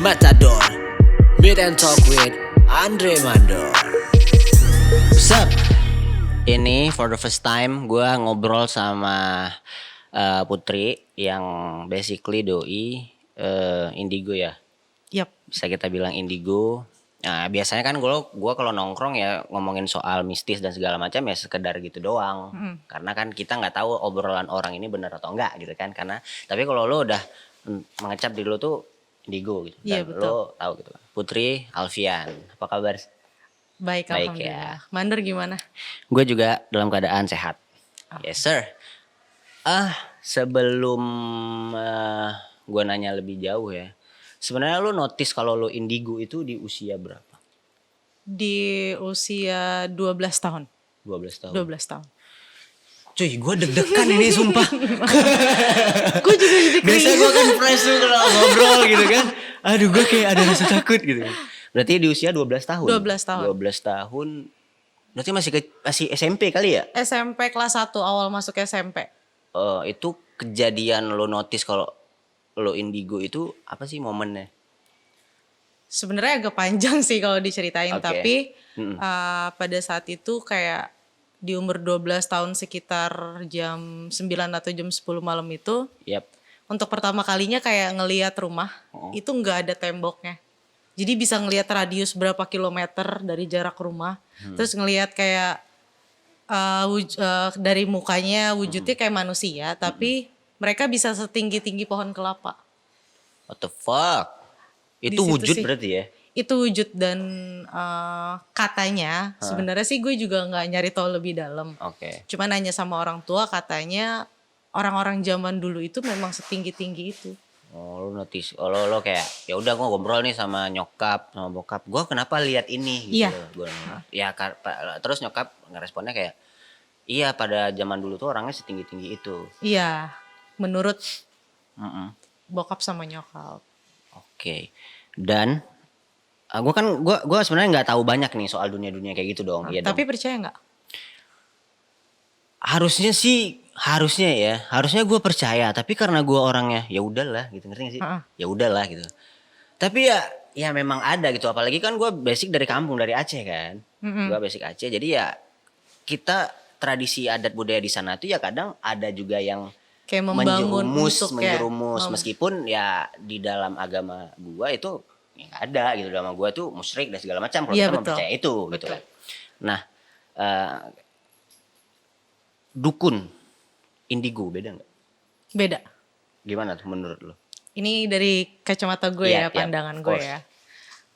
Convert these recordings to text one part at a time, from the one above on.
Matador, Meet and Talk with Andre Mandor. What's up? Ini for the first time gue ngobrol sama Putri yang basically doi indigo ya. Yap. Bisa kita bilang indigo. Nah, biasanya kan gue kalau nongkrong ya ngomongin soal mistis dan segala macam ya sekedar gitu doang. Karena kan kita nggak tahu obrolan orang ini benar atau enggak gitu kan. Tapi kalau lo udah mengecap diri lo tuh indigo gitu. Iya, Dan betul. lo tahu gitu. Putri Alfian, apa kabar? Baik, Baik alhamdulillah. Mandor gimana? Gue juga dalam keadaan sehat. Yes sir. Sebelum gue nanya lebih jauh ya. Sebenarnya lo notice kalau lo indigo itu di usia berapa? Di usia 12 tahun. 12 tahun. 12 tahun. Cuy, gue deg-degan ini sumpah. Gue juga jadi Biasa gue kan fresh tuh kalau ngobrol gitu kan. Aduh, gue kayak ada rasa takut gitu. Berarti di usia 12 tahun. 12 tahun. 12 tahun. Berarti masih SMP kali ya? SMP kelas 1 awal masuk SMP. Itu kejadian lo notice kalau lo indigo itu apa sih momennya? Sebenarnya agak panjang sih kalau diceritain, Oke. tapi pada saat itu kayak di umur 12 tahun sekitar jam 9 atau jam 10 malam itu, Yap. untuk pertama kalinya kayak ngelihat rumah, itu nggak ada temboknya. Jadi bisa ngelihat radius berapa kilometer dari jarak rumah. Terus ngelihat kayak dari mukanya wujudnya kayak manusia, tapi mereka bisa setinggi-tinggi pohon kelapa. What the fuck? Di Itu situ wujud sih. berarti ya? Itu wujud dan katanya sebenarnya sih gue juga nggak nyari tahu lebih dalam. Oke. Cuma nanya sama orang tua, katanya orang-orang zaman dulu itu memang setinggi-tinggi itu. Oh, lo notice. Oh, lo kayak ya udah gue ngobrol nih sama nyokap, sama bokap. Gue kenapa lihat ini gitu. Iya. Ya terus nyokap ngeresponnya kayak iya pada zaman dulu tuh orangnya setinggi-tinggi itu. Iya, menurut Mm-mm. bokap sama nyokap. Oke. Dan gue sebenarnya nggak tahu banyak nih soal dunia-dunia kayak gitu dong. Iya Tapi dong. percaya nggak? Harusnya ya. Harusnya gue percaya. Tapi karena gue orangnya ya udahlah gitu, ngerti gak sih? Ya udahlah gitu. Tapi ya memang ada gitu. Apalagi kan gue basic dari kampung, dari Aceh kan. Gue basic Aceh. Jadi ya kita tradisi adat budaya di sana tuh ya kadang ada juga yang Kayak membangun menjerumus meskipun ya di dalam agama gua itu ya gak ada gitu, dalam agama gua tuh musyrik dan segala macam kalau Iya, kita betul. percaya itu gitu Betul. kan. Nah, dukun indigo beda nggak? Beda. Gimana tuh menurut lo? Ini dari kacamata gue Iya, ya, iya, pandangan of gue course. ya.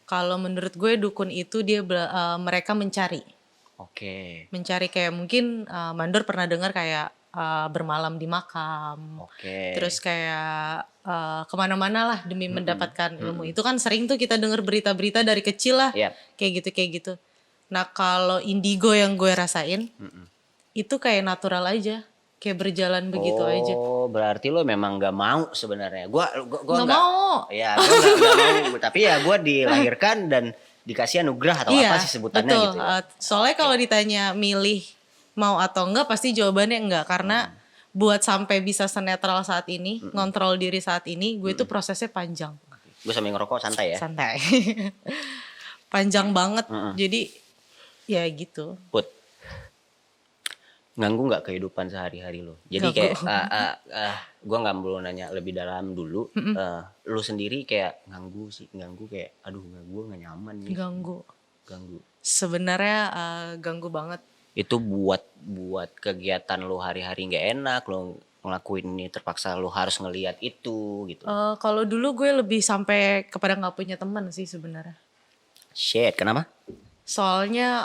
Kalau menurut gue dukun itu dia mereka mencari. Oke. Mencari kayak mungkin Mandor pernah dengar kayak bermalam di makam. Oke. Terus kayak kemana-mana lah demi mendapatkan ilmu. Itu kan sering tuh kita dengar berita-berita dari kecil lah. Yap. Kayak gitu. Nah kalau indigo yang gue rasain, itu kayak natural aja. Kayak berjalan begitu aja. Oh, berarti lo memang nggak mau sebenarnya. Gua Nggak mau. Ya, gua nggak mau. Tapi ya gua dilahirkan dan dikasih anugerah atau apa sih sebutannya betul. gitu. Ya. Soalnya kalau ditanya milih mau atau enggak, pasti jawabannya enggak. Karena buat sampai bisa senetral saat ini, ngontrol diri saat ini, gue itu prosesnya panjang. Gue sambil ngerokok santai ya. Santai. Panjang banget. Jadi ya gitu. Put, ganggu nggak kehidupan sehari-hari lo? Jadi Ganggu. kayak gue nggak perlu nanya lebih dalam dulu. Lo sendiri kayak ganggu kayak aduh gue nggak nyaman nih. Ganggu. Sebenarnya Ganggu banget. itu buat kegiatan lo hari-hari nggak enak, lo ngelakuin ini terpaksa lo harus ngelihat itu gitu. Kalau dulu gue lebih sampai kepada nggak punya teman sih sebenarnya. Shit, kenapa? Soalnya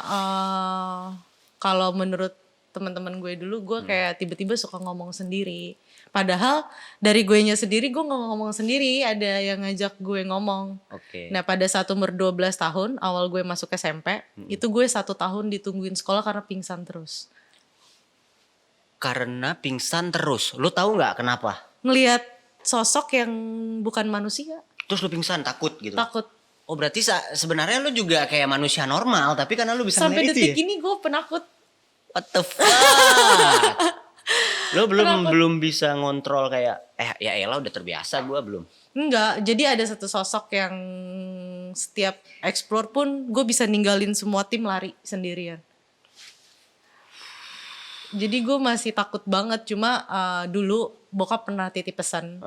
kalau menurut teman-teman gue dulu, gue kayak tiba-tiba suka ngomong sendiri. Padahal dari guenya sendiri gue nggak ngomong sendiri, ada yang ngajak gue ngomong. Oke. Nah pada saat umur 12 tahun, awal gue masuk SMP, itu gue 1 tahun ditungguin sekolah karena pingsan terus. Karena pingsan terus, lo tahu nggak kenapa? Ngelihat sosok yang bukan manusia, Terus lo pingsan takut gitu. takut. Oh berarti sebenarnya lo juga kayak manusia normal, tapi karena lo bisa Sampai ngeliat itu detik ya? ini gue penakut. What the fuck? Lo belum bisa ngontrol kayak ya elah udah terbiasa gue belum. Enggak, jadi ada satu sosok yang setiap explore pun gue bisa ninggalin semua tim lari sendirian. Jadi gue masih takut banget, cuma dulu bokap pernah titip pesan.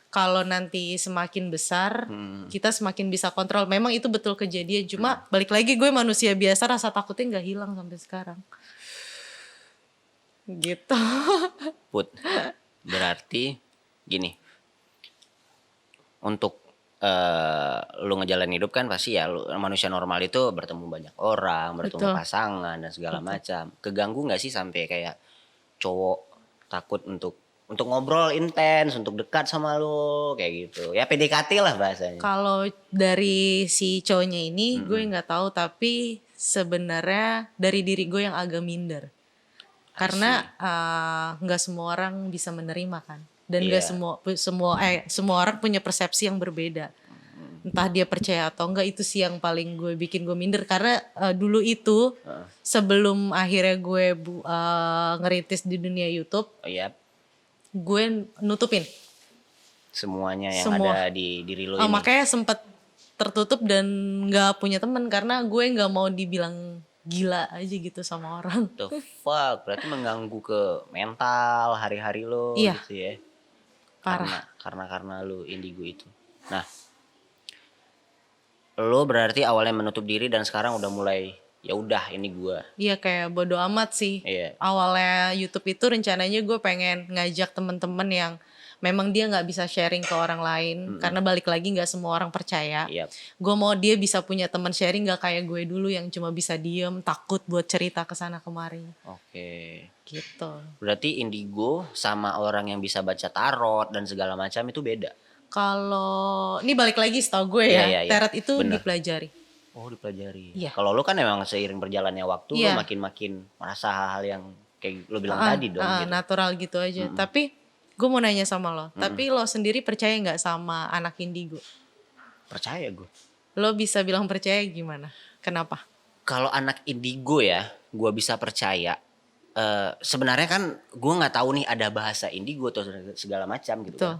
Kalau nanti semakin besar, kita semakin bisa kontrol. Memang itu betul kejadian, cuma balik lagi gue manusia biasa, rasa takutnya nggak hilang sampai sekarang. Gitu. Put, berarti gini, untuk lu ngejalanin hidup kan pasti ya lu, manusia normal itu bertemu banyak orang, bertemu Betul. pasangan dan segala macam. Keganggu nggak sih sampai kayak cowok takut untuk ngobrol intens, untuk dekat sama lu kayak gitu. Ya PDKT lah bahasanya. Kalau dari si cowoknya ini gue nggak tahu, tapi sebenarnya dari diri gue yang agak minder. Karena nggak semua orang bisa menerima kan, dan nggak semua orang punya persepsi yang berbeda. Entah dia percaya atau enggak, itu sih yang paling gue bikin gue minder. Karena dulu itu sebelum akhirnya gue ngerintis di dunia YouTube, Iya, gue nutupin semuanya yang semua. ada di diri lu ini. Makanya sempet tertutup dan nggak punya teman karena gue nggak mau dibilang gila aja gitu sama orang. The fuck, berarti mengganggu ke mental hari-hari lo Iya. gitu ya. Parah. Karena lu indigo itu. Nah, lo berarti awalnya menutup diri dan sekarang udah mulai ya udah ini gua. Iya, kayak bodo amat sih. Iya. Awalnya YouTube itu rencananya gue pengen ngajak temen-temen yang memang dia nggak bisa sharing ke orang lain, karena balik lagi nggak semua orang percaya. Iya. Gue mau dia bisa punya teman sharing, nggak kayak gue dulu yang cuma bisa diem, takut buat cerita ke sana kemari. Oke. Gitu. Berarti indigo sama orang yang bisa baca tarot dan segala macam itu beda. Kalau ini balik lagi setahu gue ya, Iya. tarot itu Bener. dipelajari. Oh, dipelajari. Iya. Kalau lo kan emang seiring berjalannya waktu Iya. lo makin merasa hal-hal yang kayak lo bilang tadi dong gitu. Natural gitu aja. Tapi gue mau nanya sama lo, tapi lo sendiri percaya nggak sama anak indigo? Percaya gue. Lo bisa bilang percaya gimana? Kenapa? Kalau anak indigo ya, gue bisa percaya. Sebenarnya kan gue nggak tahu nih ada bahasa indigo atau segala macam gitu. Tuh. Kan.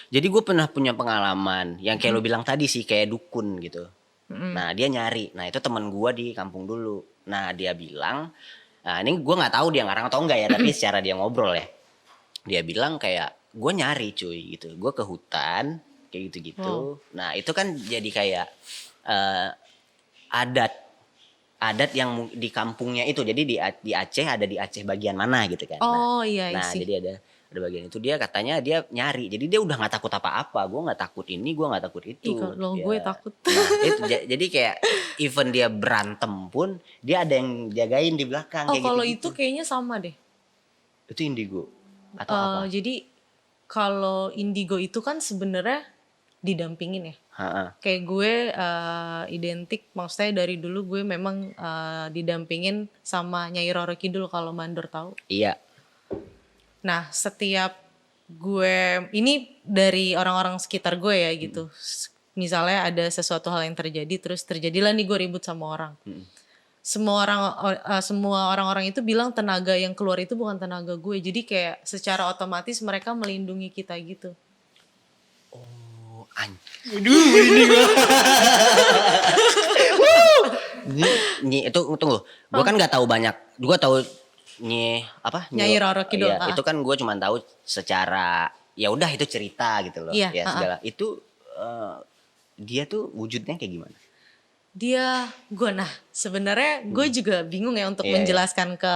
Jadi gue pernah punya pengalaman yang kayak lo bilang tadi sih, kayak dukun gitu. Nah dia nyari, nah itu teman gue di kampung dulu. Nah dia bilang, nah ini gue nggak tahu dia ngarang atau enggak ya, tapi secara dia ngobrol ya, dia bilang kayak gue nyari cuy gitu, gue ke hutan kayak gitu-gitu. Nah itu kan jadi kayak adat yang di kampungnya itu, jadi di Aceh, ada di Aceh bagian mana gitu kan. Iya Nah sih. jadi ada bagian itu, dia katanya dia nyari, jadi dia udah nggak takut apa-apa. Gue nggak takut ini, gue nggak takut itu. Kalau gue takut. Nah, itu jadi kayak even dia berantem pun dia ada yang jagain di belakang. Oh, kayak kalau gitu-gitu. itu kayaknya sama deh. Itu indigo atau apa? Jadi kalau indigo itu kan sebenarnya didampingin ya. Kayak gue identik, maksudnya dari dulu gue memang didampingin sama Nyai Roro Kidul, kalau Mandor tahu. Iya. Nah, setiap gue, ini dari orang-orang sekitar gue ya gitu. Misalnya ada sesuatu hal yang terjadi, terus terjadilah nih gue ribut sama orang. Semua orang-orang itu bilang tenaga yang keluar itu bukan tenaga gue. Jadi kayak secara otomatis mereka melindungi kita gitu. Oh, aduh, ini gue. Ini itu tunggu. Gue kan nggak tahu banyak. Gue tahu Nyai Roro Kidul. Iya, itu kan gue cuma tahu secara ya udah itu cerita gitu loh. Iya, Ya segala. Itu dia tuh wujudnya kayak gimana? Sebenarnya gue juga bingung ya untuk menjelaskan ke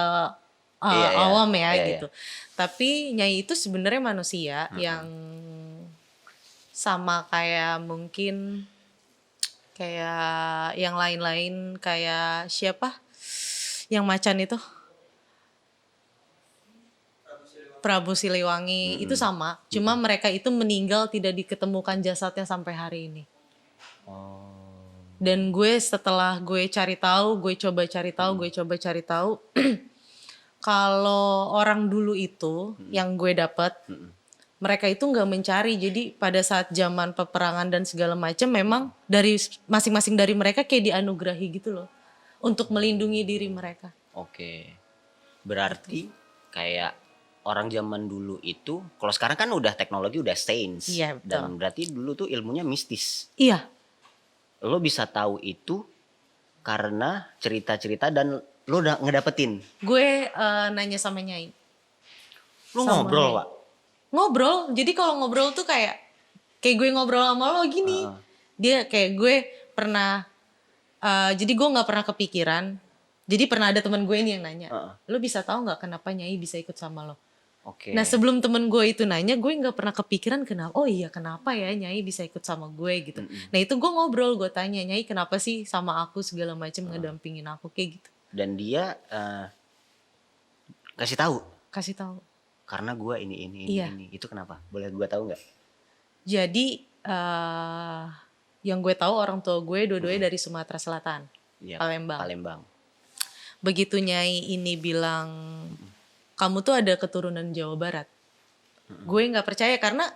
awam ya gitu. Tapi Nyai itu sebenarnya manusia yang sama kayak mungkin kayak yang lain-lain, kayak siapa yang macan itu, Prabu Siliwangi. Itu sama, cuma mereka itu meninggal, tidak diketemukan jasadnya sampai hari ini. Dan gue setelah gue cari tahu, gue coba cari tahu kalau orang dulu itu yang gue dapat, mereka itu nggak mencari. Jadi pada saat zaman peperangan dan segala macam, memang dari masing-masing dari mereka kayak dianugerahi gitu loh, untuk melindungi diri mereka. Oke. Berarti kayak orang zaman dulu itu, kalau sekarang kan udah teknologi udah sains, Iya, betul. dan berarti dulu tuh ilmunya mistis. Iya, Lo bisa tahu itu karena cerita-cerita dan lo udah ngedapetin. gue nanya sama Nyai. Lo Sama ngobrol, Nyai. Pak. Ngobrol, jadi kalau ngobrol tuh kayak gue ngobrol sama lo gini. Dia kayak gue pernah, jadi gue nggak pernah kepikiran. Jadi pernah ada teman gue ini yang nanya, lo bisa tahu nggak kenapa Nyai bisa ikut sama lo? Oke. Nah sebelum temen gue itu nanya, gue nggak pernah kepikiran kenapa. Oh iya kenapa ya Nyai bisa ikut sama gue gitu. Nah itu gue ngobrol, gue tanya Nyai kenapa sih sama aku segala macam ngedampingin aku kayak gitu. Dan dia kasih tahu Kasih tahu. karena gue ini Iya. ini. Itu kenapa? Boleh gue tahu nggak? Jadi yang gue tahu orang tua gue dua-duanya dari Sumatera Selatan, Iya, Palembang. Palembang. Begitu Nyai ini bilang kamu tuh ada keturunan Jawa Barat, gue nggak percaya karena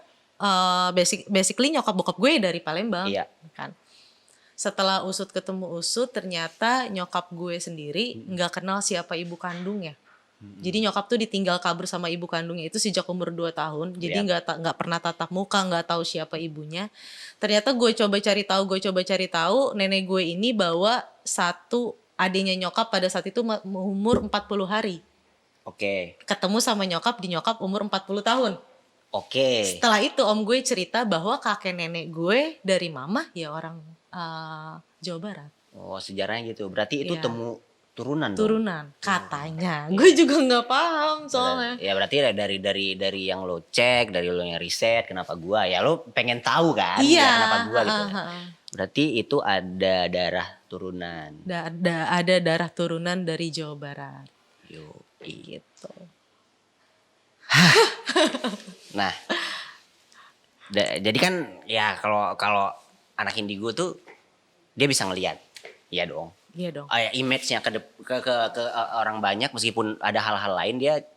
basically nyokap bokap gue dari Palembang, Iya. kan. Setelah usut ketemu usut, ternyata nyokap gue sendiri nggak kenal siapa ibu kandungnya. Jadi nyokap tuh ditinggal kabur sama ibu kandungnya itu sejak umur 2 tahun. Jadi nggak pernah tatap muka, nggak tahu siapa ibunya. Ternyata gue coba cari tahu, nenek gue ini bawa satu adiknya nyokap pada saat itu umur 40 hari. Oke. Ketemu sama nyokap di nyokap umur 40 tahun. Oke. Setelah itu om gue cerita bahwa kakek nenek gue dari mama ya orang Jawa Barat. Oh, sejarahnya gitu. Berarti itu Iya. turunan dong? Turunan katanya. Gue juga nggak paham soalnya. Ya berarti dari yang lo cek, dari lo yang riset, kenapa gua? Ya lo pengen tahu kan? Iya. Ya, kenapa gua gitu. Berarti itu ada darah turunan. Ada darah turunan dari Jawa Barat. Yo. Gitu. Nah, jadi kan ya kalau anak indigo tuh dia bisa ngelihat, iya dong. Iya dong. Image-nya ke orang banyak meskipun ada hal-hal lain dia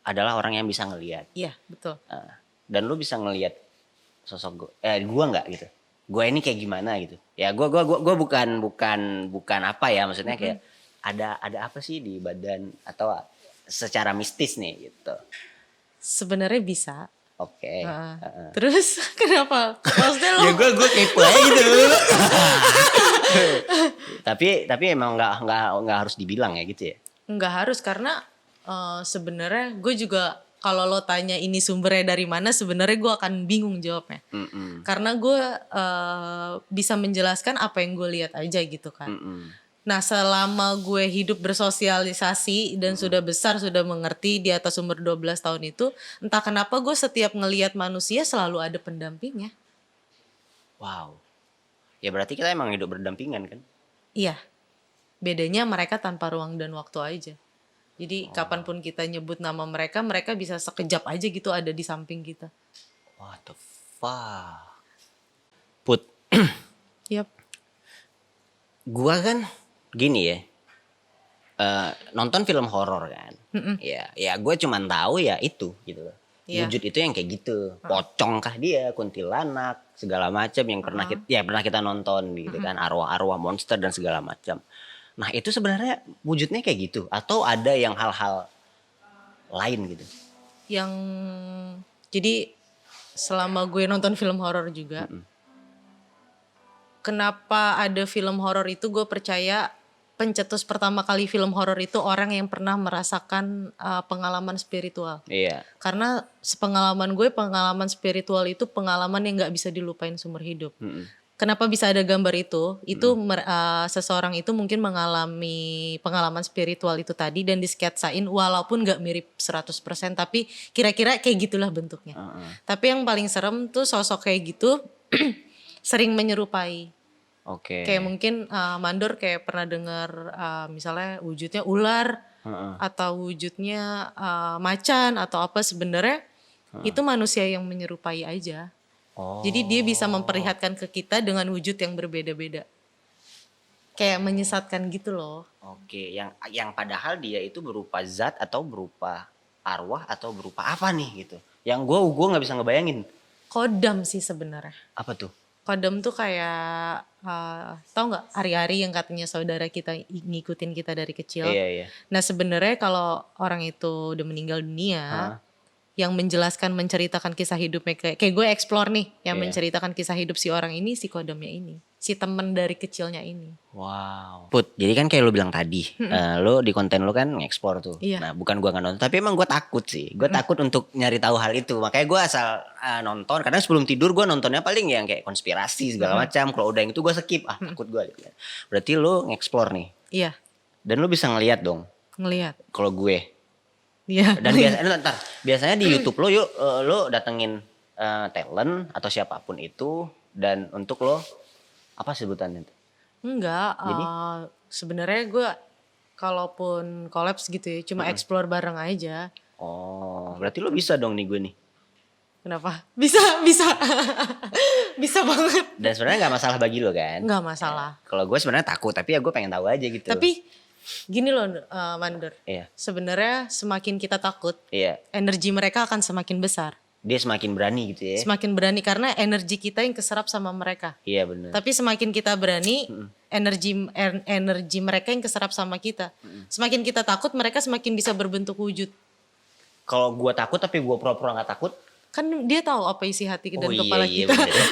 adalah orang yang bisa ngelihat. Iya betul. Dan lu bisa ngelihat sosok gua nggak gitu. Gua ini kayak gimana gitu. Ya gua bukan apa ya maksudnya kayak ada apa sih di badan atau secara mistis nih gitu. Sebenarnya bisa. Oke. Terus kenapa? Maksudnya lo? Ya gue kepo aja gitu. tapi emang nggak harus dibilang ya gitu ya. Nggak harus karena sebenarnya gue juga kalau lo tanya ini sumbernya dari mana sebenarnya gue akan bingung jawabnya. Karena gue bisa menjelaskan apa yang gue lihat aja gitu kan. Nah selama gue hidup bersosialisasi dan sudah besar, sudah mengerti di atas umur 12 tahun itu, entah kenapa gue setiap ngelihat manusia selalu ada pendampingnya. Wow. Ya berarti kita emang hidup berdampingan kan? Iya. Bedanya mereka tanpa ruang dan waktu aja. Jadi kapanpun kita nyebut nama mereka, mereka bisa sekejap aja gitu ada di samping kita. What the fuck? Put. Yap. Gua kan gini ya, nonton film horor kan, ya gue cuman tahu ya itu gitu loh, wujud itu yang kayak gitu, pocong kah dia, kuntilanak, segala macam yang pernah kita nonton gitu kan, arwah-arwah monster dan segala macam. Nah itu sebenarnya wujudnya kayak gitu atau ada yang hal-hal lain gitu? Yang jadi selama gue nonton film horor juga, kenapa ada film horor itu gue percaya pencetus pertama kali film horor itu orang yang pernah merasakan pengalaman spiritual. Iya. Karena sepengalaman gue pengalaman spiritual itu pengalaman yang nggak bisa dilupain seumur hidup. Kenapa bisa ada gambar itu? Itu seseorang itu mungkin mengalami pengalaman spiritual itu tadi dan disketsain walaupun nggak mirip 100% tapi kira-kira kayak gitulah bentuknya. Tapi yang paling serem tuh sosok kayak gitu sering menyerupai. Oke. Kayak mungkin Mandor kayak pernah dengar misalnya wujudnya ular atau wujudnya macan atau apa sebenarnya itu manusia yang menyerupai aja. Jadi dia bisa memperlihatkan ke kita dengan wujud yang berbeda-beda. Kayak menyesatkan gitu loh. Oke, yang padahal dia itu berupa zat atau berupa arwah atau berupa apa nih gitu. Yang gue nggak bisa ngebayangin. Kodam sih sebenarnya. Apa tuh? Kodam tuh kayak tahu nggak hari-hari yang katanya saudara kita ngikutin kita dari kecil. Iya. Nah sebenarnya kalau orang itu udah meninggal dunia, yang menjelaskan menceritakan kisah hidupnya kayak gue explore nih, yang menceritakan kisah hidup si orang ini, si Kodamnya ini, si temen dari kecilnya ini. Wow. Put, jadi kan kayak lo bilang tadi, lo di konten lo kan nge-explore tuh. Iya. Nah bukan gue gak nonton, tapi emang gue takut sih. Gue takut untuk nyari tahu hal itu. Makanya gue asal nonton, kadang sebelum tidur gue nontonnya paling yang kayak konspirasi segala macam. Kalau udah yang itu gue skip, takut gue. Berarti lo nge-explore nih. Iya. Dan lo bisa ngeliat dong. Ngelihat. Kalau gue. Iya. Dan biasanya di YouTube lo lo datengin talent atau siapapun itu dan untuk lo apa sebutannya? Enggak, Jadi? sebenarnya gue kalaupun collabs gitu ya, cuma explore bareng aja. Oh, berarti lo bisa dong nih gue nih. Kenapa? Bisa. Bisa banget. Dan sebenarnya nggak masalah bagi lo kan? Nggak masalah. Kalau gue sebenarnya takut, tapi ya gue pengen tahu aja gitu. Tapi gini loh Mandor, Iya. sebenarnya semakin kita takut, Iya, energi mereka akan semakin besar. dia semakin berani gitu ya. Semakin berani karena energi kita yang keserap sama mereka. Iya benar. Tapi semakin kita berani, energi mereka yang keserap sama kita. Semakin kita takut, mereka semakin bisa berbentuk wujud. Kalau gue takut tapi gue pura-pura nggak takut. Kan dia tahu apa isi hati dan kepala iya, kita. bener.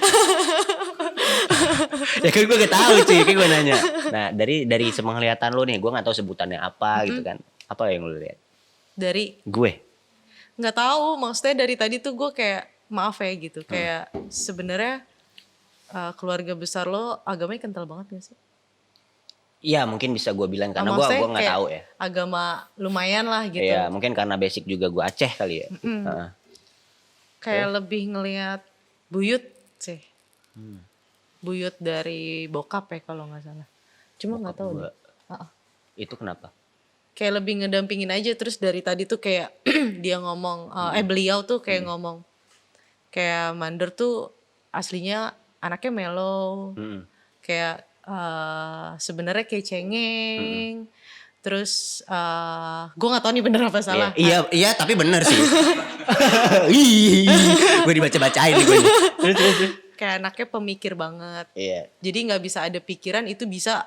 Ya kan gue gak tahu cuy, kayak gue nanya. Nah dari sepenglihatan lo nih, gue nggak tahu sebutannya apa gitu kan. Apa yang lo lihat? Dari Gue. nggak tahu, maksudnya dari tadi tuh gue kayak maaf ya gitu, kayak sebenarnya keluarga besar lo agamanya kental banget gak sih? Iya mungkin bisa gue bilang karena gue Maksudnya nggak kayak tahu ya. agama lumayan lah gitu. Iya mungkin karena basic juga gue Aceh kali ya. Kayak lebih ngelihat buyut sih. Buyut dari bokap ya kalau nggak salah. Cuma nggak tahu deh. Itu kenapa? Kayak lebih ngedampingin aja, terus dari tadi tuh kayak dia ngomong, beliau tuh kayak ngomong kayak Mandor tuh aslinya anaknya mellow, kayak sebenarnya kayak cengeng. Terus gue nggak tahu nih bener apa salah. Iya tapi bener sih. Gue dibaca-bacain nih gue. Terus. Kayak anaknya pemikir banget. Iya. Jadi nggak bisa ada pikiran, itu bisa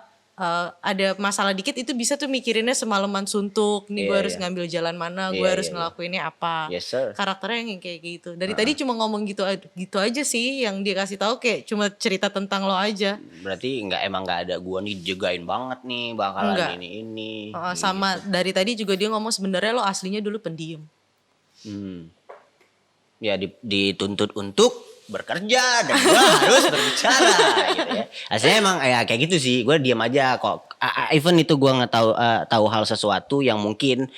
ada masalah dikit itu bisa tuh mikirinnya semalaman suntuk. Nih gue harus ngambil jalan mana, gue harus ngelakuinnya apa. Yes, sir. Karakternya yang kayak gitu. Dari tadi cuma ngomong gitu aja sih, yang dia kasih tahu kayak cuma cerita tentang lo aja. Berarti emang nggak ada gue nih jagain banget nih bakalan Enggak. ini. Sama dari tadi juga dia ngomong sebenarnya lo aslinya dulu pendiam. Ya dituntut untuk bekerja dan gue harus berbicara gitu ya. Aslinya emang ya kayak gitu sih. Gue diam aja kok. Even itu gue nggak tahu hal sesuatu yang mungkin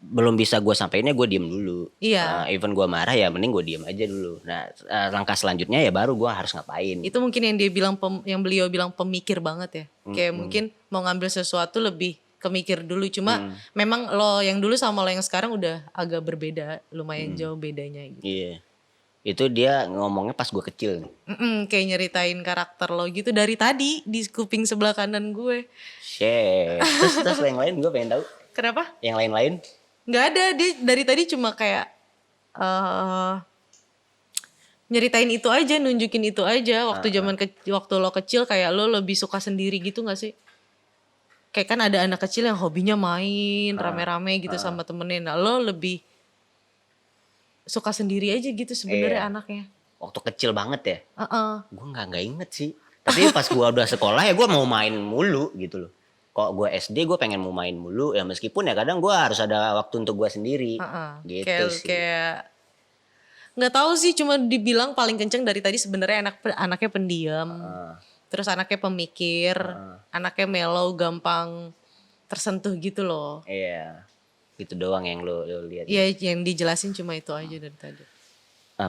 belum bisa gue sampeinnya, gue diem dulu. Iya. Even gue marah ya mending gue diem aja dulu. Nah langkah selanjutnya ya baru gue harus ngapain. Itu mungkin yang dia bilang yang beliau bilang pemikir banget ya. Kayak mungkin mau ngambil sesuatu lebih kemikir dulu. Cuma memang lo yang dulu sama lo yang sekarang udah agak berbeda, lumayan jauh bedanya gitu. Iya. Itu dia ngomongnya pas gue kecil nih. Kayak nyeritain karakter lo gitu dari tadi di kuping sebelah kanan gue. Shit. Terus yang lain gue pengen tahu. Kenapa? Yang lain-lain? Nggak ada, dia dari tadi cuma kayak nyeritain itu aja, nunjukin itu aja. Waktu waktu lo kecil kayak lo lebih suka sendiri gitu nggak sih? Kayak kan ada anak kecil yang hobinya main rame-rame gitu sama temennya. Nah lo lebih suka sendiri aja gitu sebenarnya anaknya. Waktu kecil banget ya? Gue nggak inget sih. Tapi pas gue udah sekolah ya gue mau main mulu gitu loh. Kok gue SD gue pengen mau main mulu ya, meskipun ya kadang gue harus ada waktu untuk gue sendiri. Gitu sih. Kayak nggak tahu sih, cuma dibilang paling kenceng dari tadi sebenarnya anaknya pendiam. Terus anaknya pemikir, anaknya mellow, gampang tersentuh gitu loh. Iya. Gitu doang yang lo lihat. Iya, yang dijelasin cuma itu aja dari tadi.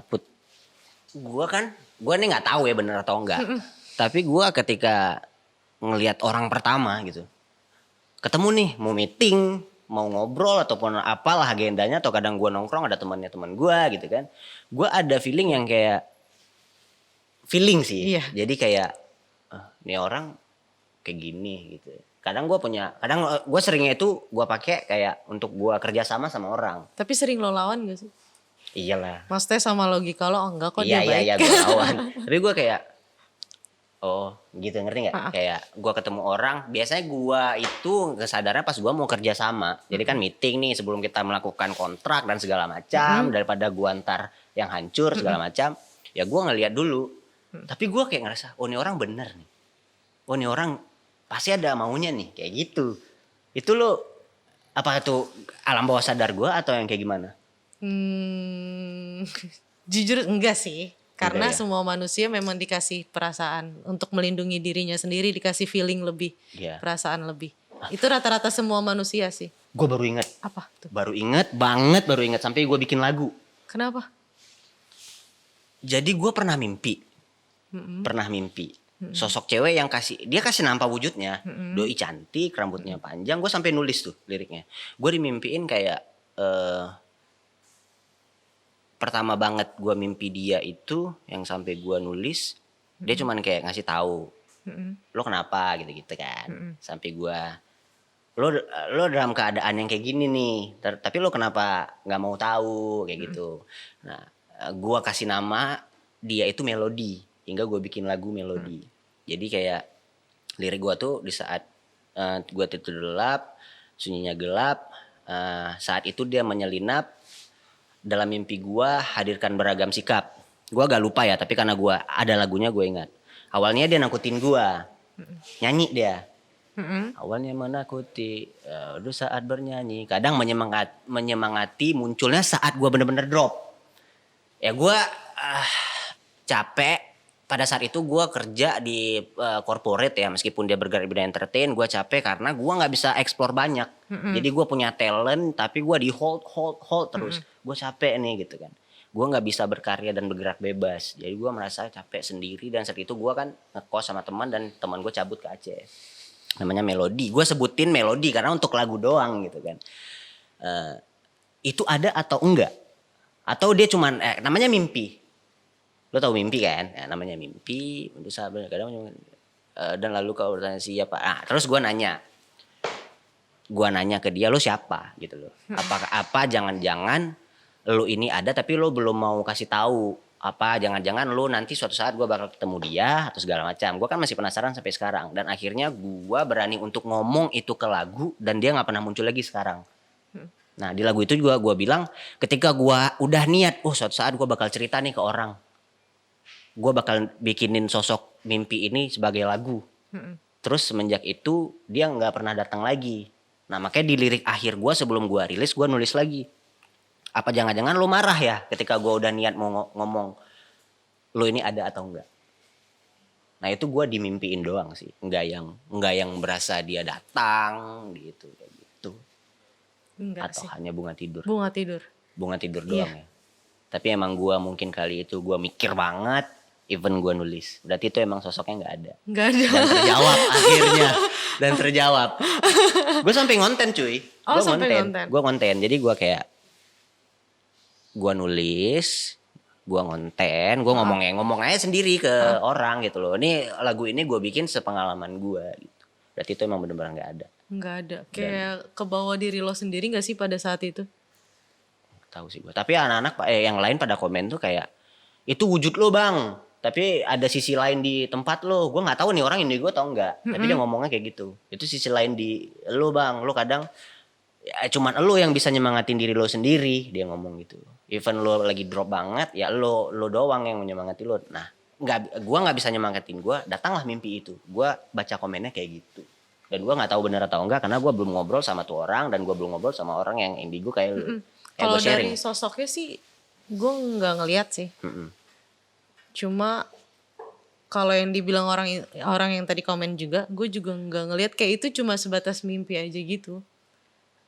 Put, gue nih nggak tahu ya bener atau enggak. Tapi gue ketika ngelihat orang pertama gitu, ketemu nih mau meeting, mau ngobrol ataupun apalah agendanya, atau kadang gue nongkrong ada teman gue gitu kan, gue ada feeling yang kayak sih. Iya. Jadi kayak nih orang kayak gini gitu. Kadang gue seringnya itu gue pakai kayak untuk gue kerja sama orang. Tapi sering lo lawan gak sih? Iyalah. Maksudnya sama logika lo enggak kok Iya dia baik. iya gue lawan. Tapi gue kayak oh gitu, ngerti nggak? Kayak gue ketemu orang, biasanya gue itu kesadarannya pas gue mau kerja sama. Jadi kan meeting nih sebelum kita melakukan kontrak dan segala macam, daripada gue ntar yang hancur segala macam, ya gue ngeliat dulu. Tapi gue kayak ngerasa, oh ini orang bener nih. Oh ini orang pasti ada maunya nih, kayak gitu. Itu lo, apa itu alam bawah sadar gue atau yang kayak gimana? Jujur enggak sih. Karena Enggak ya? semua manusia memang dikasih perasaan untuk melindungi dirinya sendiri, dikasih feeling lebih, Iya. perasaan lebih. Itu rata-rata semua manusia sih. Gue baru inget. Apa tuh? Baru inget banget, baru inget sampai gue bikin lagu. Kenapa? Jadi gue pernah mimpi. Pernah mimpi. Sosok cewek yang dia kasih nampak wujudnya. Doi cantik, rambutnya panjang. Gue sampai nulis tuh liriknya. Gue dimimpiin kayak pertama banget gue mimpi dia itu yang sampai gue nulis, dia cuman kayak ngasih tahu, lo kenapa gitu-gitu kan, sampai gue, lo dalam keadaan yang kayak gini nih, tapi lo kenapa nggak mau tahu kayak gitu. Nah, gue kasih nama dia itu Melodi, hingga gue bikin lagu Melodi. Jadi kayak lirik gue tuh di saat gue tidur gelap, sunyinya gelap, saat itu dia menyelinap. Dalam mimpi gue hadirkan beragam sikap. Gue agak lupa ya, tapi karena gue ada lagunya gue ingat. Awalnya dia nakutin gue, nyanyi dia. Awalnya menakuti, udah saat bernyanyi. Kadang menyemangati munculnya saat gue bener-bener drop. Ya gue capek. Pada saat itu gue kerja di corporate ya, meskipun dia bergerak di bidang entertain, gue capek karena gue nggak bisa explore banyak. Jadi gue punya talent, tapi gue di hold terus. Gue capek nih gitu kan. Gue nggak bisa berkarya dan bergerak bebas. Jadi gue merasa capek sendiri, dan saat itu gue kan ngekos sama teman, dan teman gue cabut ke Aceh. Namanya Melodi. Gue sebutin Melodi karena untuk lagu doang gitu kan. Itu ada atau enggak? Atau dia cuman namanya mimpi. Lo tau mimpi kan? Ya, namanya mimpi. Untuk sahabat kadang dan lalu kau bertanya siapa? Nah, terus gue nanya ke dia, lo siapa gitu loh? Apa jangan-jangan lo ini ada tapi lo belum mau kasih tahu? Apa jangan-jangan lo nanti suatu saat gue bakal ketemu dia atau segala macam? Gue kan masih penasaran sampai sekarang, dan akhirnya gue berani untuk ngomong itu ke lagu, dan dia nggak pernah muncul lagi sekarang. Nah di lagu itu juga gue bilang, ketika gue udah niat, suatu saat gue bakal cerita nih ke orang. Gue bakal bikinin sosok mimpi ini sebagai lagu. Terus semenjak itu dia nggak pernah datang lagi. Nah makanya di lirik akhir gue sebelum gue rilis, gue nulis lagi. Apa jangan-jangan lo marah ya ketika gue udah niat mau ngomong lo ini ada atau enggak. Nah itu gue dimimpiin doang sih. Nggak yang berasa dia datang gitu. Kayak gitu. Enggak Atau sih. hanya bunga tidur. Bunga tidur Doang ya. Tapi emang gue mungkin kali itu gue mikir banget. Even gue nulis, berarti itu emang sosoknya nggak ada. Nggak ada. Dan terjawab akhirnya, dan terjawab. Gue sampai ngonten cuy. Gue ngonten. Jadi gue kayak, gue nulis, gue ngonten, gue ngomong aja sendiri ke orang gitu loh. Ini lagu ini gue bikin sepengalaman gue. Gitu. Berarti itu emang bener-bener nggak ada. Nggak ada. Kayak kebawa diri lo sendiri nggak sih pada saat itu? Tahu sih gue. Tapi anak-anak yang lain pada komen tuh kayak, itu wujud lo bang. Tapi ada sisi lain di tempat lo. Gue gak tahu nih orang ini gue tau enggak. Tapi dia ngomongnya kayak gitu. Itu sisi lain di lo bang. Lo kadang ya cuman lo yang bisa nyemangatin diri lo sendiri. Dia ngomong gitu. Even lo lagi drop banget, ya lo doang yang menyemangati lo. Nah gue gak bisa nyemangatin gue. Datanglah mimpi itu. Gue baca komennya kayak gitu. Dan gue gak tahu benar atau enggak. Karena gue belum ngobrol sama tuh orang. Dan gue belum ngobrol sama orang yang indigo kayak lo. Kalau dari sosoknya sih gue gak ngeliat sih. Cuma kalau yang dibilang orang yang tadi komen juga, gue juga nggak ngelihat kayak itu cuma sebatas mimpi aja gitu.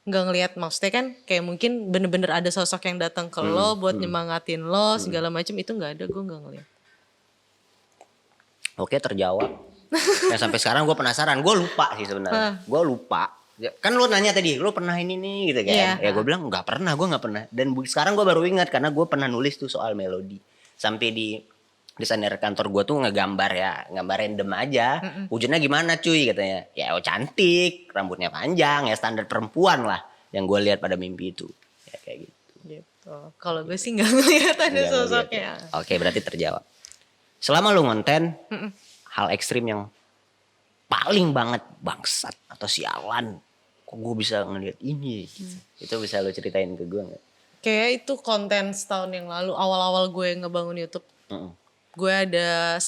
Nggak ngelihat, maksudnya kan kayak mungkin bener-bener ada sosok yang datang ke lo buat nyemangatin lo segala macam, itu nggak ada, gue nggak ngelihat. Oke, terjawab. Nah sampai sekarang gue penasaran, gue lupa sih sebenarnya. Gue lupa. Kan lo nanya tadi, lo pernah ini nih gitu kan? Ya gue bilang nggak pernah, gue nggak pernah. Dan sekarang gue baru ingat karena gue pernah nulis tuh soal Melodi. Sampai di desainer kantor gue tuh ngegambar ya, gambar random aja. Wujudnya gimana cuy katanya. Ya cantik, rambutnya panjang, ya standar perempuan lah yang gue lihat pada mimpi itu. Ya kayak gitu. gitu. Kalau gue sih nggak ngeliat ada Nggak ngeliat sosoknya. ya. Oke, berarti terjawab. Selama lu ngonten, hal ekstrim yang paling banget bangsat atau sialan, kok gue bisa ngeliat ini gitu. Itu bisa lu ceritain ke gue gak? Kayak itu konten setahun yang lalu, awal-awal gue ngebangun YouTube. Gue ada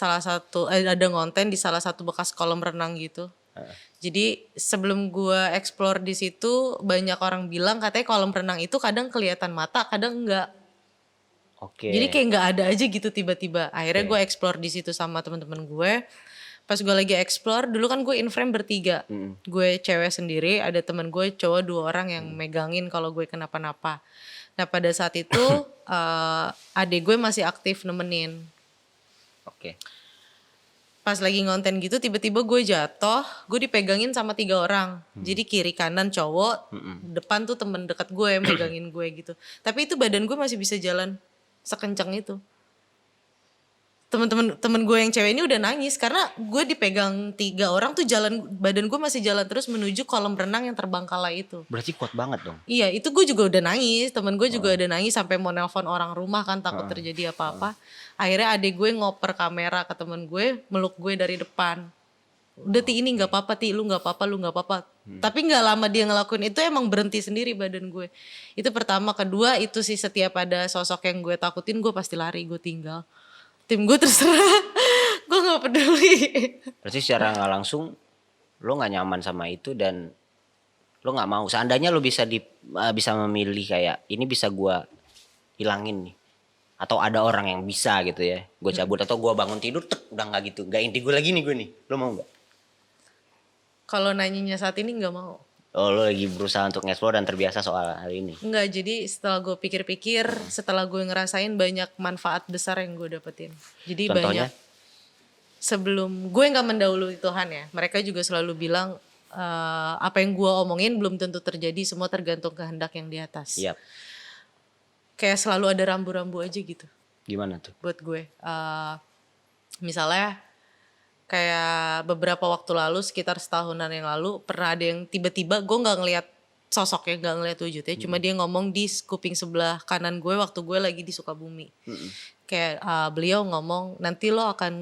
ada ngonten di salah satu bekas kolam renang gitu. Jadi sebelum gue explore di situ, banyak orang bilang katanya kolam renang itu kadang kelihatan mata, kadang enggak. Oke. Jadi kayak nggak ada aja gitu tiba-tiba. Akhirnya gue explore di situ sama teman-teman gue. Pas gue lagi explore, dulu kan gue in frame bertiga. Gue cewek sendiri, ada teman gue cowok 2 orang yang megangin kalau gue kenapa-napa. Nah pada saat itu adik gue masih aktif nemenin. Oke. Pas lagi ngonten gitu tiba-tiba gue jatuh, gue dipegangin sama 3 orang. Jadi kiri kanan cowok, depan tuh temen dekat gue megangin gue gitu. Tapi itu badan gue masih bisa jalan sekencang itu. Temen gue yang cewek ini udah nangis karena gue dipegang 3 orang tuh badan gue masih jalan terus menuju kolam renang yang terbengkalai itu. Berarti kuat banget dong. Iya itu gue juga udah nangis, temen gue juga udah nangis sampai mau nelpon orang rumah kan takut terjadi apa-apa. Akhirnya adik gue ngoper kamera ke temen gue, meluk gue dari depan. Udah Ti ini gak apa-apa Ti, lu gak apa-apa, lu gak apa-apa. Tapi gak lama dia ngelakuin itu emang berhenti sendiri badan gue. Itu pertama, kedua itu sih setiap ada sosok yang gue takutin gue pasti lari, gue tinggal. Tim gue terserah, gue gak peduli. Berarti secara gak langsung lo gak nyaman sama itu dan lo gak mau. Seandainya lo bisa memilih kayak ini bisa gue hilangin nih. Atau ada orang yang bisa gitu ya. Gue cabut atau gue bangun tidur udah gak gitu. Gak inti gue lagi nih gue nih. Lo mau gak? Kalau nanyanya saat ini gak mau. Oh lo lagi berusaha untuk nge-explore dan terbiasa soal hal ini. Enggak, jadi setelah gue pikir-pikir, setelah gue ngerasain banyak manfaat besar yang gue dapetin. Jadi Contohnya? banyak, sebelum gue gak mendahului Tuhan ya, mereka juga selalu bilang apa yang gue omongin belum tentu terjadi, semua tergantung kehendak yang di atas. Yap. Kayak selalu ada rambu-rambu aja gitu Gimana tuh? buat gue. Misalnya kayak beberapa waktu lalu, sekitar setahunan yang lalu, pernah ada yang tiba-tiba gue gak ngeliat sosoknya, gak ngeliat wujudnya, cuma dia ngomong di kuping sebelah kanan gue waktu gue lagi di Sukabumi. Kayak beliau ngomong, nanti lo akan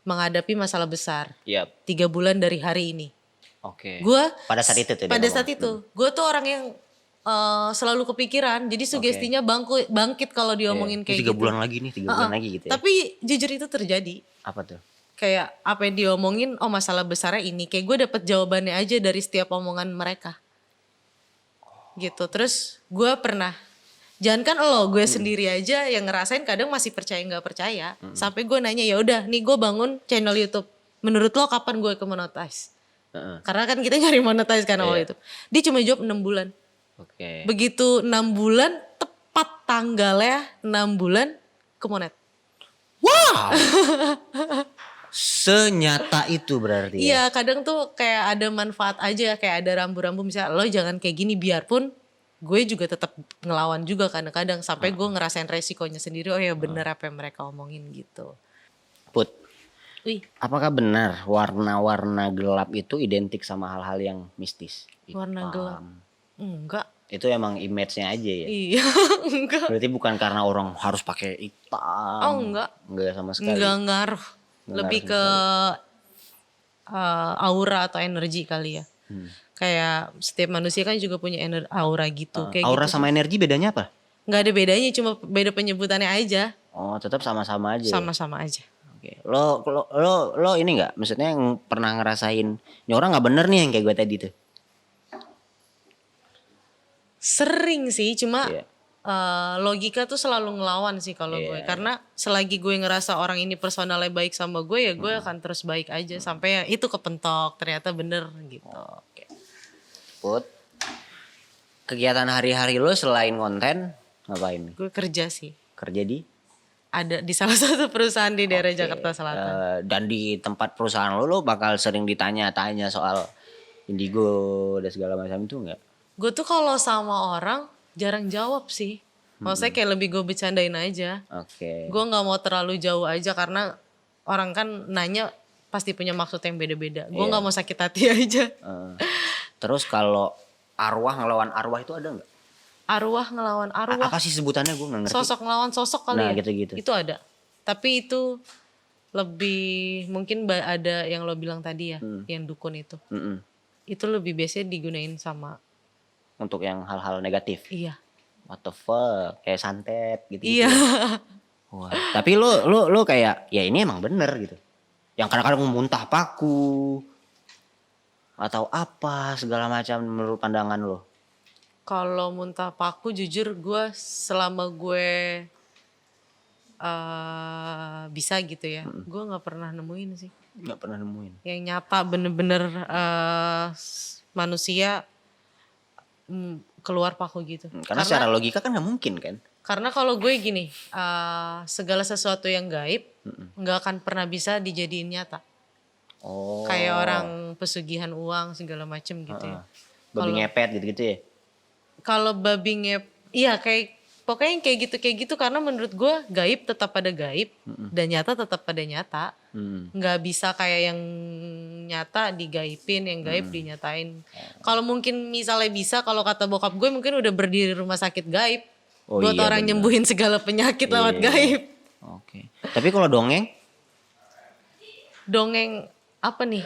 menghadapi masalah besar. Yap. 3 bulan dari hari ini. Oke. Gue pada saat itu tuh dia pada ngomong. saat itu, gue tuh orang yang selalu kepikiran, jadi sugestinya bangkit kalau diomongin kayak 3 gitu. bulan lagi nih, 3 bulan lagi gitu ya. Tapi jujur itu terjadi. Apa tuh? Kayak apa yang diomongin, oh masalah besarnya ini. Kayak gue dapet jawabannya aja dari setiap omongan mereka. Gitu. Terus gue pernah, jangankan lo, gue sendiri aja yang ngerasain kadang masih percaya gak percaya. Sampai gue nanya, ya udah nih gue bangun channel YouTube. Menurut lo kapan gue ke monetize? Karena kan kita nyari monetize kan awal itu. Dia cuma jawab 6 bulan. Oke. Begitu 6 bulan, tepat tanggalnya 6 bulan ke monet. Wow. Senyata itu berarti ya. Iya, kadang tuh kayak ada manfaat aja, kayak ada rambu-rambu, misalnya lo jangan kayak gini, biarpun gue juga tetap ngelawan juga kadang-kadang sampai gue ngerasain resikonya sendiri. Oh ya bener apa yang mereka omongin gitu. Put, Wih, apakah benar warna-warna gelap itu identik sama hal-hal yang mistis? warna Hitam. gelap. Enggak. Itu emang image-nya aja ya. Iya, enggak. Berarti bukan karena orang harus pakai hitam. Oh enggak. Enggak sama sekali. Enggak ngaruh. Nggak Lebih ngaruh ke aura atau energi kali ya. Kayak setiap manusia kan juga punya aura gitu. Kayak Aura gitu. sama energi bedanya apa? Nggak ada bedanya, cuma beda penyebutannya aja. Oh, tetap sama-sama aja. Sama-sama aja. Oke. Lo ini enggak? Maksudnya yang pernah ngerasain ini orang enggak bener nih yang kayak gue tadi tuh. Sering sih, cuma Iya. logika tuh selalu ngelawan sih kalau gue. Karena selagi gue ngerasa orang ini personalnya baik sama gue, ya gue akan terus baik aja. Sampai ya itu kepentok, ternyata bener gitu. Oke. Put, kegiatan hari-hari lo selain konten ngapain? Gue kerja sih. Kerja di? Ada di salah satu perusahaan di daerah Oke. Jakarta Selatan. Dan di tempat perusahaan lo bakal sering ditanya-tanya soal indigo dan segala macam itu enggak? Gue tuh kalau sama orang jarang jawab sih. Maksudnya kayak lebih gue bercandain aja. Oke. Gue gak mau terlalu jauh aja karena orang kan nanya pasti punya maksud yang beda-beda. Gue gak mau sakit hati aja. Terus kalau arwah ngelawan arwah itu ada nggak? arwah ngelawan arwah. Apa sih sebutannya gue nggak ngerti. Sosok ngelawan sosok kali Nah, ya. gitu-gitu. Itu ada. Tapi itu lebih mungkin ada yang lo bilang tadi ya, yang dukun itu. Itu lebih biasanya digunain sama. Untuk yang hal-hal negatif. Iya. What the fuck, kayak santet gitu. Iya. Wah, tapi lo kayak ya ini emang bener gitu. Yang kadang-kadang muntah paku atau apa segala macam menurut pandangan lo. Kalau muntah paku jujur gue selama gue bisa gitu ya, gue nggak pernah nemuin sih. Nggak pernah nemuin. Yang nyata bener-bener manusia keluar paku gitu. Karena secara logika kan nggak mungkin kan. Karena kalau gue gini, segala sesuatu yang gaib nggak akan pernah bisa dijadiin nyata. Oh. Kayak orang pesugihan uang segala macem gitu ya. Babi ngepet gitu-gitu ya. Kalau iya pokoknya yang kayak gitu karena menurut gue gaib tetap pada gaib dan nyata tetap pada nyata. Nggak bisa kayak yang nyata digaipin, yang gaib dinyatain. Kalau mungkin misalnya bisa, kalau kata bokap gue mungkin udah berdiri rumah sakit gaib buat iya, orang nyembuhin segala penyakit lewat gaib. Oke. Tapi kalau dongeng apa nih,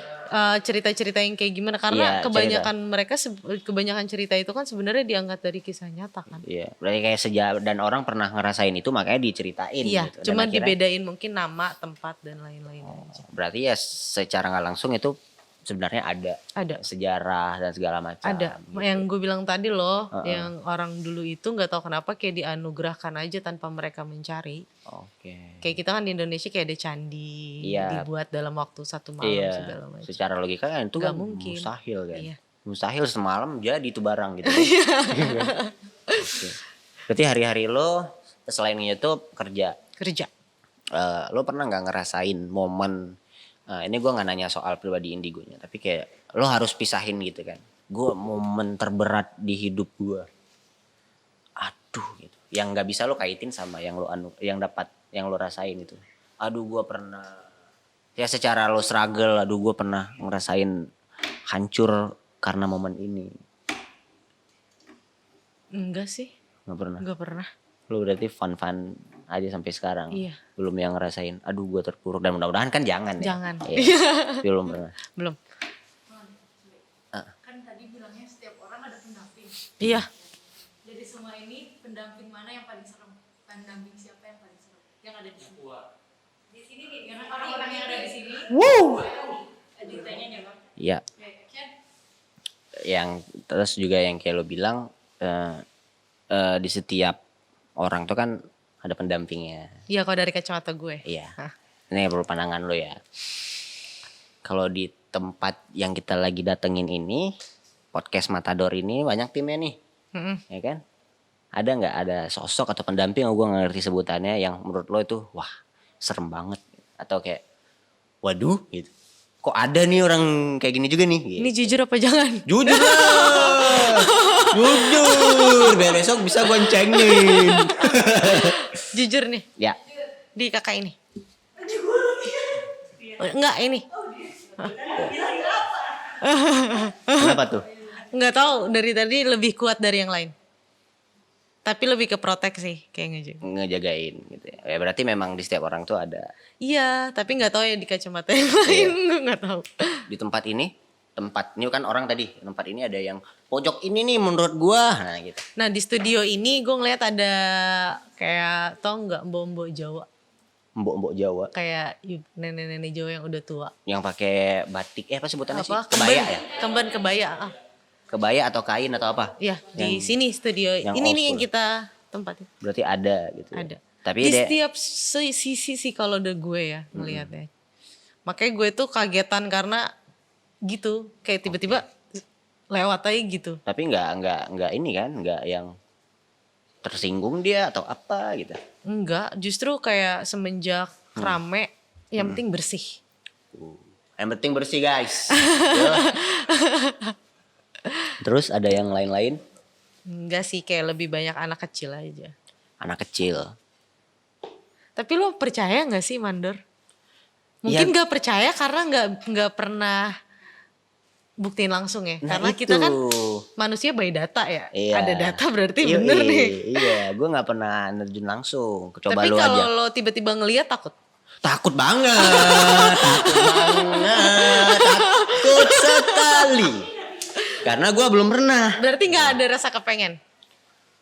cerita-cerita yang kayak gimana karena kebanyakan cerita itu kan sebenarnya diangkat dari kisah nyata kan. Iya, berarti kayak sejarah dan orang pernah ngerasain itu makanya diceritain iya, gitu. Cuma dibedain mungkin nama, tempat dan lain-lain aja. Berarti ya secara nggak langsung itu sebenarnya ada sejarah dan segala macam. Ada. Gitu. Yang gue bilang tadi loh, yang orang dulu itu nggak tahu kenapa kayak dianugerahkan aja tanpa mereka mencari. Oke. Kayak kita kan di Indonesia kayak ada candi dibuat dalam waktu 1 malam segala macam. Secara logika kan itu kan mungkin. Mustahil kan. Iya. Mustahil semalam jadi itu barang gitu. Oke. Berarti hari-hari lo selain YouTube kerja. Lo pernah nggak ngerasain momen? Ini gue nggak nanya soal pribadi indigonya, tapi kayak lo harus pisahin gitu kan. Gue momen terberat di hidup gue. Aduh gitu. Yang nggak bisa lo kaitin sama yang lo rasain itu. Aduh gue pernah. Ya secara lo struggle, aduh gue pernah ngerasain hancur karena momen ini. Enggak sih. Enggak pernah. Lo berarti fun aja sampai sekarang. Iya. Belum yang ngerasain aduh gue terpuruk, dan mudah-mudahan kan jangan ya. Iya. Belum pernah. Belum. Kan tadi bilangnya setiap orang ada pendamping. Iya. Jadi semua ini pendamping mana yang paling serem? Pendamping siapa yang paling serem? Yang ada di sini. Di sini nih, karena orang-orang yang ada di sini. Ditanya ya Bang. Iya. Yang terus juga yang kayak lo bilang di setiap orang tuh kan ada pendampingnya. Iya, kalau dari kacamata gue. Iya. Ini perlu pandangan lo ya. Kalau di tempat yang kita lagi datengin ini, podcast Matador ini banyak timnya nih. Ya kan? Ada nggak ada sosok atau pendamping, gue nggak ngerti sebutannya, yang menurut lo itu wah serem banget atau kayak waduh gitu. Kok ada nih orang kayak gini juga nih? Gitu. Ini jujur apa jangan? Jujur lah. Jujur. Biar besok bisa goncengin. Jujur nih. Ya. Di kakak ini. Enggak ini. Kenapa tuh? Enggak tahu, dari tadi lebih kuat dari yang lain. Tapi lebih ke protek sih kayak ngejagain gitu ya. Ya berarti memang di setiap orang tuh ada. Iya, tapi nggak tahu ya di kacamata yang lain, gue nggak tahu. Di tempat ini kan orang tadi, tempat ini ada yang pojok ini nih menurut gua, nah gitu. Nah di studio ini gue ngeliat ada kayak, tau nggak mbok-mbok Jawa? Mbok-mbok Jawa. Kayak nenek-nenek Jawa yang udah tua. Yang pakai batik, apa sebutannya Apa? sih? Kebaya ya? Kemban kebaya. Kebaya atau kain atau apa? Iya, di sini studio. Ini nih yang kita tempatin. Berarti ada gitu. Ada. Tapi di setiap sisi sih kalau udah gue ya ngelihatnya. Makanya gue tuh kagetan karena gitu, kayak tiba-tiba lewat aja gitu. Tapi nggak ini kan, nggak yang tersinggung dia atau apa gitu. Enggak, justru kayak semenjak rame, yang penting bersih. Yang penting bersih guys. Terus ada yang lain-lain? Enggak sih, kayak lebih banyak anak kecil aja. Anak kecil. Tapi lo percaya gak sih Mandor? Mungkin gak percaya karena gak pernah buktiin langsung ya. Nah, Karena kita kan itu. manusia by data ya. Iya. Ada data berarti Yoi, bener nih. Iya, gue nggak pernah nerjun langsung. Coba Tapi lu kalau aja. lo tiba-tiba ngeliat takut. Takut banget, takut sekali. Karena gue belum pernah. Berarti nggak ada rasa kepengen.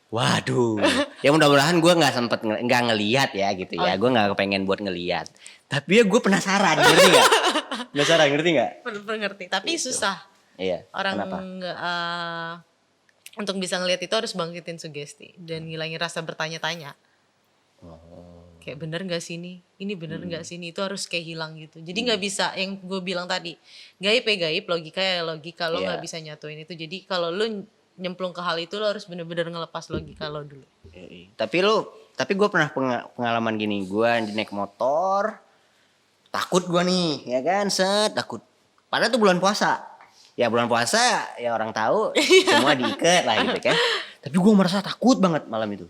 Waduh, ya mudah-mudahan gue nggak sempet nggak ngelihat ya gitu ya. Gue nggak kepengen buat ngelihat. Tapi ya gue penasaran, ngerti nggak? Penasaran, ngerti nggak? Bener ngerti. Tapi susah. Iya. Orang Kenapa? untuk bisa ngelihat itu harus bangkitin sugesti dan ngilangin rasa bertanya-tanya. Kayak bener nggak sih ini bener nggak sih ini, itu harus kayak hilang gitu. Jadi nggak bisa yang gue bilang tadi, gaib ya gaib, logika ya logika, lo Iya. nggak bisa nyatuin itu. Jadi kalau lo nyemplung ke hal itu, lo harus bener-bener ngelepas logika lo dulu. Tapi gue pernah pengalaman gini, gue naik motor, takut gue nih, ya kan, takut. Padahal tuh bulan puasa. Ya bulan puasa ya orang tahu semua diikat lah gitu kan. Tapi gue merasa takut banget malam itu.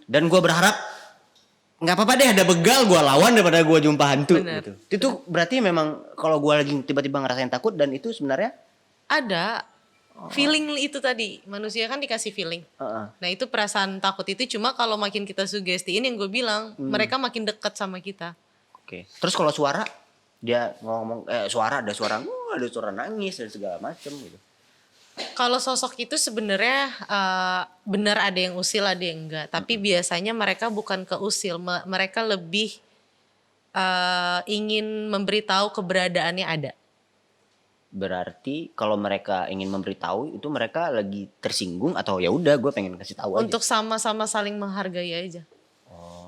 Dan gue berharap nggak apa-apa deh ada begal gue lawan daripada gue jumpa hantu. Bener. Gitu. Itu berarti memang kalau gue lagi tiba-tiba ngerasain takut dan itu sebenarnya Ada feeling itu tadi, manusia kan dikasih feeling. Nah itu perasaan takut itu cuma kalau makin kita sugestiin yang gue bilang, mereka makin dekat sama kita. oke. Terus kalau suara dia ngomong ada suara nangis dan segala macem gitu. Kalau sosok itu sebenarnya benar ada yang usil ada yang enggak. Tapi biasanya mereka bukan ke usil, mereka lebih ingin memberitahu keberadaannya ada. Berarti kalau mereka ingin memberitahu itu mereka lagi tersinggung atau ya udah gue pengen kasih tahu aja. Untuk sama-sama saling menghargai aja.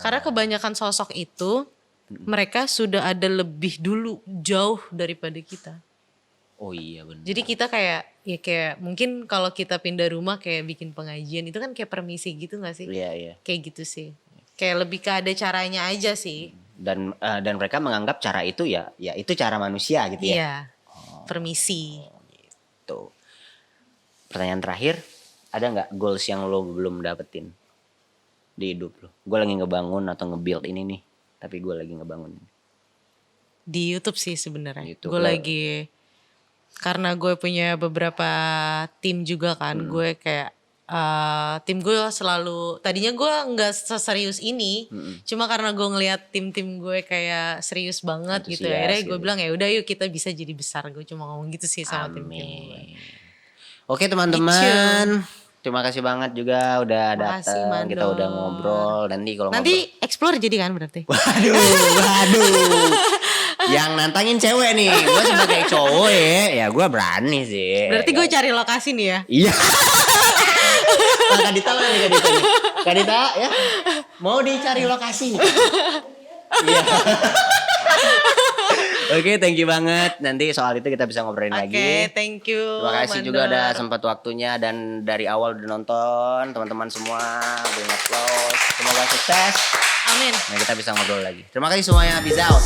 Karena kebanyakan sosok itu mereka sudah ada lebih dulu jauh daripada kita. Oh iya benar. Jadi kita kayak mungkin kalau kita pindah rumah kayak bikin pengajian itu kan kayak permisi gitu gak sih? Iya. Kayak gitu sih. Kayak lebih ke ada caranya aja sih. Dan mereka menganggap cara itu ya itu cara manusia gitu ya. Iya. Permisi. Tuh. Pertanyaan terakhir, ada nggak goals yang lo belum dapetin di hidup lo? Gue lagi ngebangun atau nge-build ini nih, tapi gue lagi ngebangun. Di YouTube sih sebenarnya. YouTube Gue lah. lagi karena gue punya beberapa tim juga kan, gue kayak tim gue selalu tadinya gue nggak seserius ini, cuma karena gue ngelihat tim-tim gue kayak serius banget gitu, Antusias akhirnya gue gitu. bilang ya udah yuk kita bisa jadi besar. Gue cuma ngomong gitu sih sama tim-tim gue. Amin. Oke teman-teman, terima kasih banget juga udah Makasih, datang. Mandor. Kita udah ngobrol. Nanti kalau Nanti explore jadi kan berarti. waduh. Yang nantangin cewek nih, gue sebagai cowok ya gue berani sih. Berarti gue cari lokasi nih ya. Iya. Nah, Kadita lah nih Kadita nih. Kadita ya. Mau dicari lokasi nih. Iya. Oke, thank you banget. Nanti soal itu kita bisa ngobrolin lagi. Oke, thank you. Terima kasih Mandor. juga udah sempat waktunya dan dari awal udah nonton. Teman-teman semua, beri applause. Semoga sukses. Amin. Nah, kita bisa ngobrol lagi. Terima kasih semuanya. Peace out.